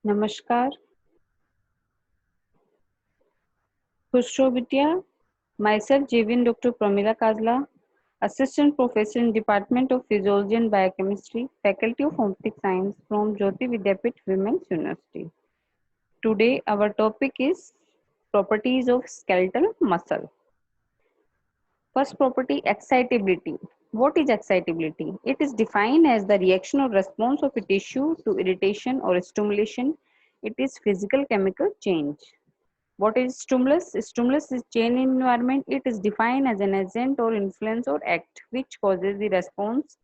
नमस्कार, खुश रहो बिटिया। Myself, JVN Dr. Pramila Kazla, Assistant Professor in Department of Physiology and Biochemistry, Faculty of Homeopathic Science from Jyoti Vidyapith Women's University. Today, our topic is properties of skeletal muscle. First property, excitability. What is excitability? It is defined as the reaction or response of a tissue to irritation or stimulation. It is physical chemical change. What is stimulus? Stimulus is change in environment. It is defined as an agent or influence or act which causes the response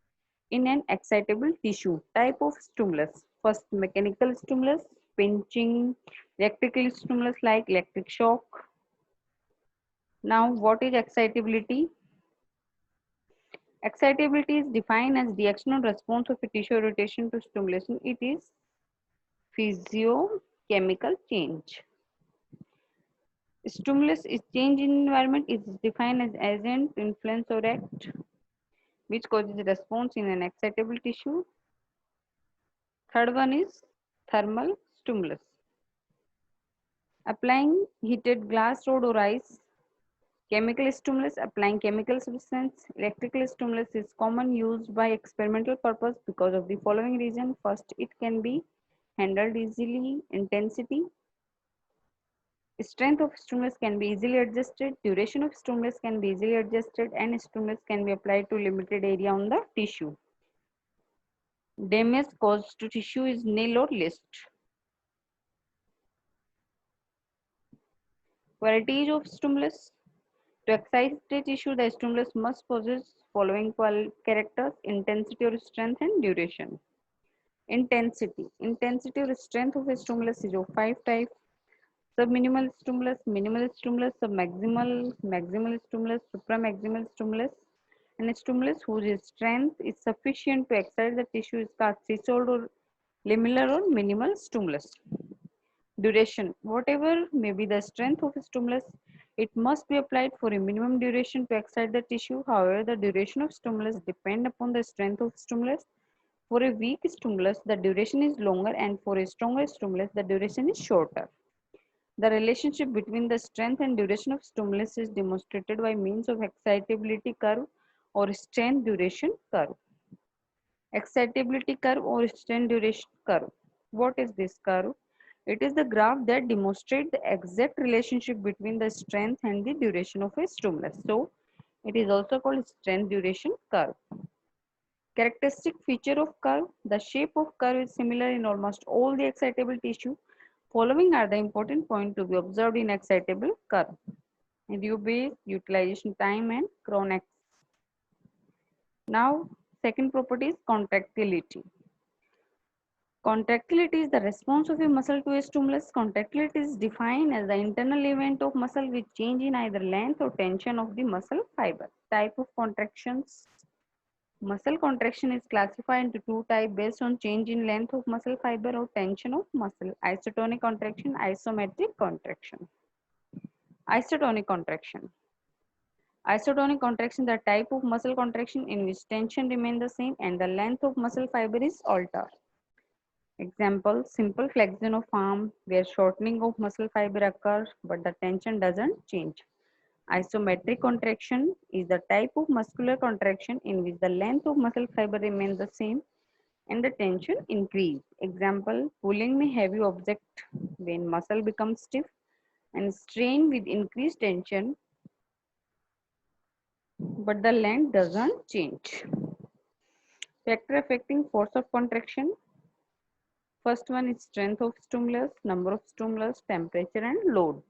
in an excitable tissue. Type of stimulus. First, mechanical stimulus, pinching, electrical stimulus like electric shock. Now, what is excitability? Excitability is defined as reaction or response of a tissue rotation to stimulation. It is physiochemical change. Stimulus is change in environment. It is defined as agent, influence, or act which causes response in an excitable tissue. Third one is thermal stimulus. Applying heated glass rod or ice. Chemical stimulus, applying chemical substance. Electrical stimulus is common used by experimental purpose because of the following reason. First, it can be handled easily. Intensity. Strength of stimulus can be easily adjusted. Duration of stimulus can be easily adjusted, and stimulus can be applied to limited area on the tissue. Damage caused to tissue is nil or least. Qualities of stimulus. To excite the tissue, the stimulus must possess following characters: intensity or strength and duration. Intensity. Intensity or strength of a stimulus is of 5 types. Subminimal stimulus, minimal stimulus, submaximal, maximal stimulus, supramaximal stimulus. And a stimulus whose strength is sufficient to excite the tissue is called threshold or laminar or minimal stimulus. Duration. Whatever may be the strength of a stimulus, it must be applied for a minimum duration to excite the tissue. However, the duration of stimulus depends upon the strength of stimulus. For a weak stimulus, the duration is longer, and for a stronger stimulus, the duration is shorter. The relationship between the strength and duration of stimulus is demonstrated by means of excitability curve or strength duration curve. Excitability curve or strength duration curve. What is this curve? It is the graph that demonstrates the exact relationship between the strength and the duration of a stimulus. So, it is also called strength duration curve. Characteristic feature of curve. The shape of curve is similar in almost all the excitable tissue. Following are the important points to be observed in excitable curve. Review base, utilization time and Cronx. Now, second property is contractility. Contractility is the response of a muscle to a stimulus. Contractility is defined as the internal event of muscle with change in either length or tension of the muscle fiber. Type of contractions. Muscle contraction is classified into two types based on change in length of muscle fiber or tension of muscle: isotonic contraction, isometric contraction. Isotonic contraction. Isotonic contraction, the type of muscle contraction in which tension remains the same and the length of muscle fiber is altered. Example, simple flexion of arm where shortening of muscle fiber occurs but the tension doesn't change. Isometric contraction is the type of muscular contraction in which the length of muscle fiber remains the same and the tension increase. Example, pulling a heavy object when muscle becomes stiff and strain with increased tension but the length doesn't change. Factor affecting force of contraction. First one is strength of stimulus, number of stimulus, temperature and load.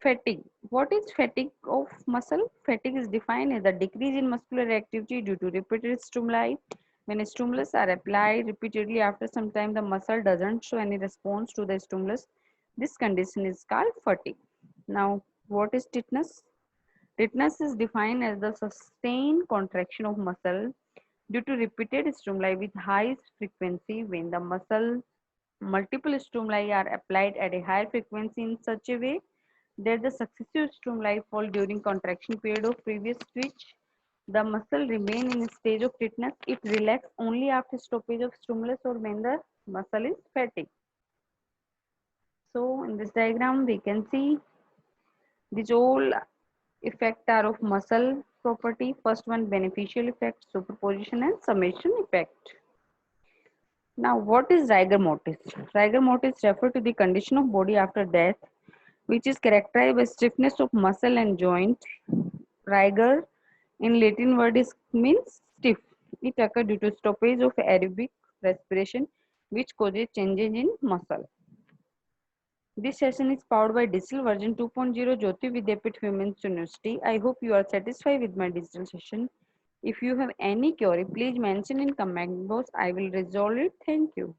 Fatigue. What is fatigue of muscle? Fatigue is defined as the decrease in muscular activity due to repeated stimuli. When stimulus are applied repeatedly, after some time the muscle doesn't show any response to the stimulus. This condition is called fatigue. Now, what is stiffness? Stiffness is defined as the sustained contraction of muscle due to repeated stimuli with high frequency. When the muscle multiple stimuli are applied at a higher frequency in such a way that the successive stimuli fall during contraction period of previous switch, the muscle remain in a stage of stiffness. It relaxes only after stoppage of stimulus or when the Muscle is fatigue. So in this diagram, we can see these all effect are of muscle property. First one, beneficial effect, superposition and summation effect. Now, what is rigor mortis? Rigor mortis refer to the condition of body after death, which is characterized by stiffness of muscle and joint. Rigor in Latin word is means stiff. It occurs due to stoppage of aerobic respiration, which causes changes in muscle. This session is powered by Digital version 2.0 Jyoti Vidyapith Women's University. I hope you are satisfied with my digital session. If you have any query, please mention in comment box. I will resolve it. Thank you.